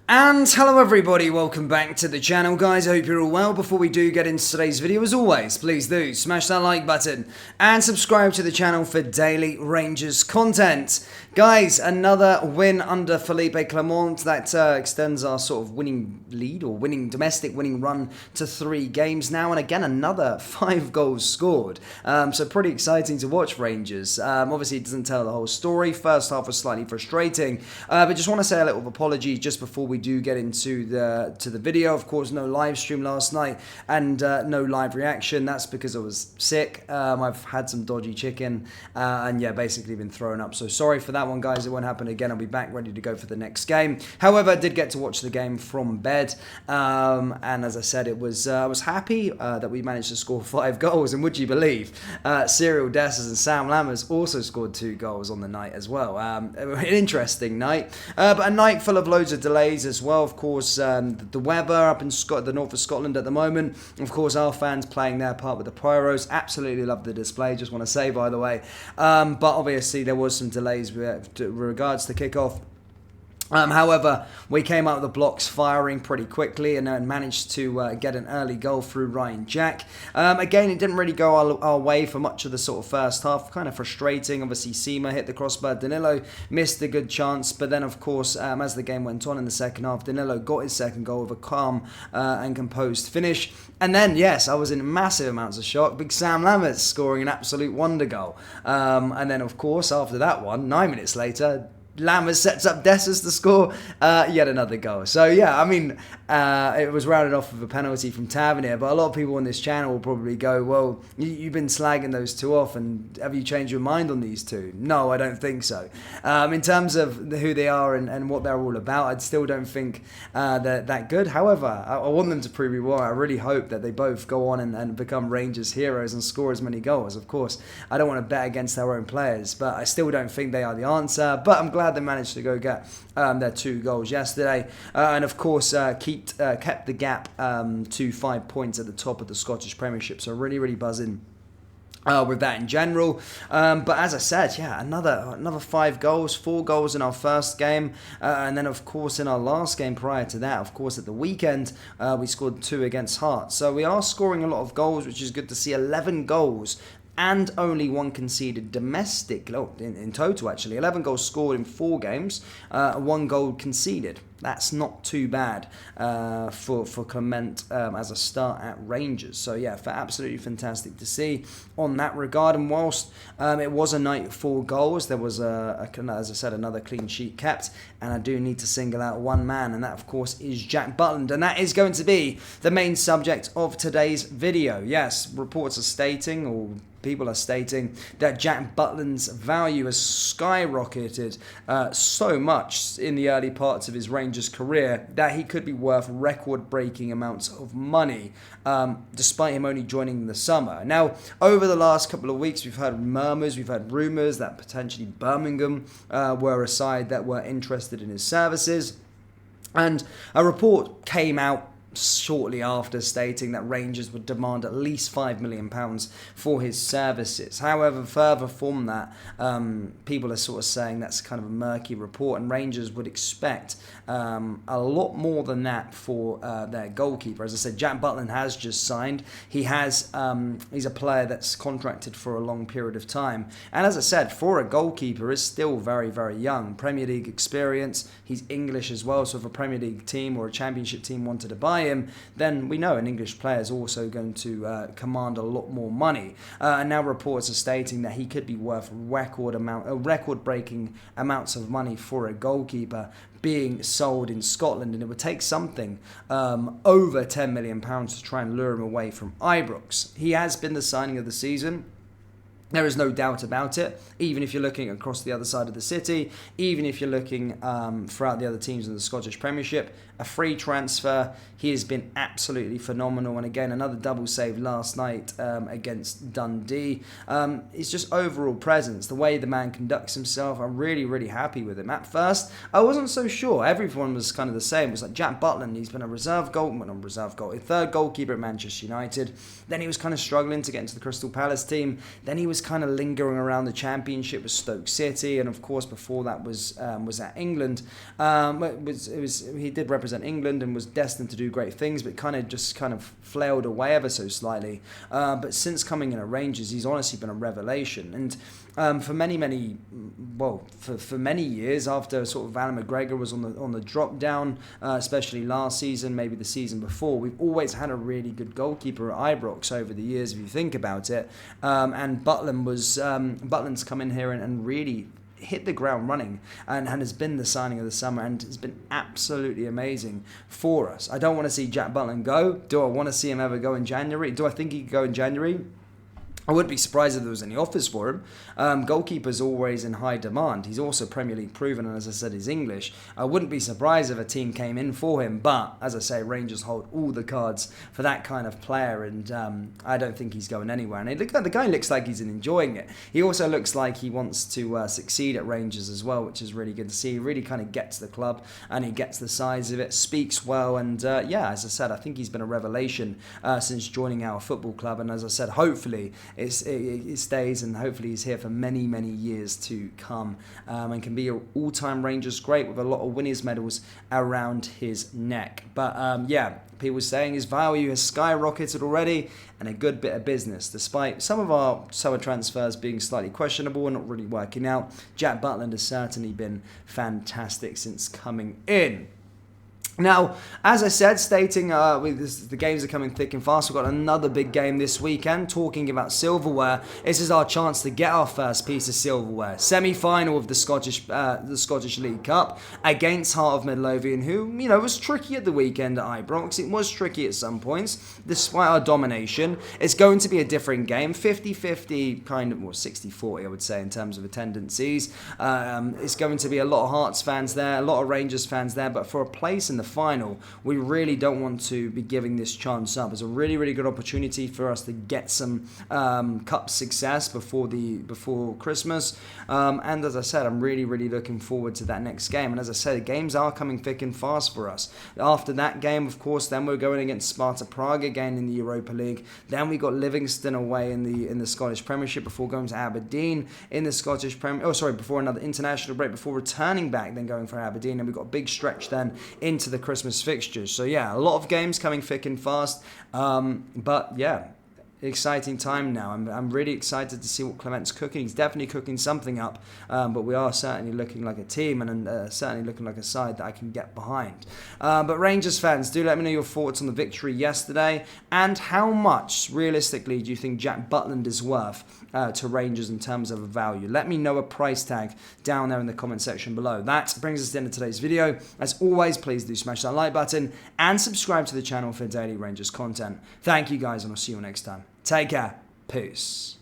And hello everybody, welcome back to the channel guys, I hope you're all well. Before we do get into today's video, as always, please do smash that like button and subscribe to the channel for daily Rangers content. Guys, another win under Philippe Clement, that extends our sort of winning lead, or domestic winning run to 3 games now, and again another 5 goals scored. So pretty exciting to watch Rangers. Obviously it doesn't tell the whole story, first half was slightly frustrating, but just want to say a little apology just before we do get into the video. Of course, no live stream last night and no live reaction. That's because I was sick. I've had some dodgy chicken and yeah, basically been thrown up. So sorry for that one, guys. It won't happen again. I'll be back ready to go for the next game. However, I did get to watch the game from bed, and as I said, it was I was happy that we managed to score 5 goals. And would you believe, Cyril Dessers and Sam Lammers also scored 2 goals on the night as well. An interesting night, but a night full of loads of delays as well. Of course, the weather up in the north of Scotland at the moment. Of course, our fans playing their part with the Pyros. Absolutely love the display, just want to say, by the way. But obviously there was some delays with regards to kickoff. However, we came out of the blocks firing pretty quickly and managed to get an early goal through Ryan Jack. Again, it didn't really go our way for much of the sort of first half. Kind of frustrating. Obviously, Seema hit the crossbar. Danilo missed a good chance. But then, of course, as the game went on in the second half, Danilo got his second goal with a calm and composed finish. And then, yes, I was in massive amounts of shock. Big Sam Lammers scoring an absolute wonder goal. And then, of course, after that one, 9 minutes later, Lammers sets up Dessers to score yet another goal. So yeah, I mean, it was rounded off with a penalty from Tavernier, but a lot of people on this channel will probably go, well, you've been slagging those 2 off, and have you changed your mind on these 2? No, I don't think so. In terms of who they are and what they're all about, I still don't think they're that good. However, I want them to prove me wrong. I really hope that they both go on and become Rangers heroes and score as many goals. Of course, I don't want to bet against our own players, but I still don't think they are the answer. But I'm glad they managed to go get their 2 goals yesterday, and of course kept the gap to 5 points at the top of the Scottish Premiership. So really buzzing with that in general. But as I said, yeah, another 5 goals, 4 goals in our first game, and then of course in our last game prior to that, of course at the weekend, we scored 2 against Hearts. So we are scoring a lot of goals, which is good to see. 11 goals and only 1 conceded domestic, in total actually. 11 goals scored in 4 games, 1 goal conceded. That's not too bad for Clement as a start at Rangers. So yeah, absolutely fantastic to see on that regard. And whilst it was a night of 4 goals, there was, as I said, another clean sheet kept. And I do need to single out one man, and that of course is Jack Butland. And that is going to be the main subject of today's video. Yes, reports are stating, or people are stating, that Jack Butland's value has skyrocketed so much in the early parts of his Rangers career that he could be worth record-breaking amounts of money, despite him only joining in the summer. Now, over the last couple of weeks, we've heard murmurs, we've heard rumours that potentially Birmingham were a side that were interested in his services, and a report came out shortly after stating that Rangers would demand at least £5 million for his services. However, further from that, people are sort of saying that's kind of a murky report, and Rangers would expect a lot more than that for their goalkeeper. As I said, Jack Butland has just signed. He's a player that's contracted for a long period of time, and as I said, for a goalkeeper, is still very young. Premier League experience. He's English as well, so if a Premier League team or a Championship team wanted to buy him, then we know an English player is also going to command a lot more money. And now reports are stating that he could be worth record-breaking amounts of money for a goalkeeper being sold in Scotland, and it would take something over £10 million to try and lure him away from Ibrox. He has been the signing of the season. There is no doubt about it, even if you're looking across the other side of the city, even if you're looking throughout the other teams in the Scottish Premiership. A free transfer. He has been absolutely phenomenal, and again, another double save last night against Dundee. It's just overall presence, the way the man conducts himself, I'm really happy with him. At first, I wasn't so sure. Everyone was kind of the same. It was like Jack Butland, he's been a third goalkeeper at Manchester United. Then he was kind of struggling to get into the Crystal Palace team. Then he was kind of lingering around the Championship with Stoke City, and of course before that was at England. He did represent England and was destined to do great things, but kind of flailed away ever so slightly. But since coming in at Rangers, he's honestly been a revelation. And for many years after sort of Alan McGregor was on the drop down, especially last season, maybe the season before, we've always had a really good goalkeeper at Ibrox over the years, if you think about it. And Butland's come in here and really hit the ground running and has been the signing of the summer and has been absolutely amazing for us. I don't want to see Jack Butland go. Do I want to see him ever go in January? Do I think he could go in January? I wouldn't be surprised if there was any offers for him. Goalkeeper's always in high demand. He's also Premier League proven, and as I said, he's English. I wouldn't be surprised if a team came in for him, but as I say, Rangers hold all the cards for that kind of player, and I don't think he's going anywhere. And the guy looks like he's enjoying it. He also looks like he wants to succeed at Rangers as well, which is really good to see. He really kind of gets the club, and he gets the size of it, speaks well, and as I said, I think he's been a revelation since joining our football club, and as I said, hopefully it stays, and hopefully he's here for many, many years to come, and can be an all-time Rangers great with a lot of winners' medals around his neck. But people saying his value has skyrocketed already, and a good bit of business. Despite some of our summer transfers being slightly questionable and not really working out, Jack Butland has certainly been fantastic since coming in. Now, as I said, stating the games are coming thick and fast. We've got another big game this weekend. Talking about silverware, this is our chance to get our first piece of silverware. Semi-final of the Scottish League Cup against Heart of Midlothian, who was tricky at the weekend at Ibrox. It was tricky at some points, despite our domination. It's going to be a different game, 50-50, kind of, or 60-40, I would say, in terms of attendances. It's going to be a lot of Hearts fans there, a lot of Rangers fans there, but for a place in the final, we really don't want to be giving this chance up. It's a really, really good opportunity for us to get some cup success before Christmas. And as I said, I'm really, really looking forward to that next game. And as I said, the games are coming thick and fast for us. After that game, of course, then we're going against Sparta Prague again in the Europa League. Then we got Livingston away in the Scottish Premiership before going to Aberdeen in the Scottish Premier. Before another international break, before returning back, then going for Aberdeen, and we got a big stretch then into the Christmas fixtures. So a lot of games coming thick and fast. Exciting time now. I'm really excited to see what Clement's cooking. He's definitely cooking something up, but we are certainly looking like a team and certainly looking like a side that I can get behind. But Rangers fans, do let me know your thoughts on the victory yesterday, and how much, realistically, do you think Jack Butland is worth to Rangers in terms of a value? Let me know a price tag down there in the comment section below. That brings us to the end of today's video. As always, please do smash that like button and subscribe to the channel for daily Rangers content. Thank you guys, and I'll see you next time. Take care. Peace.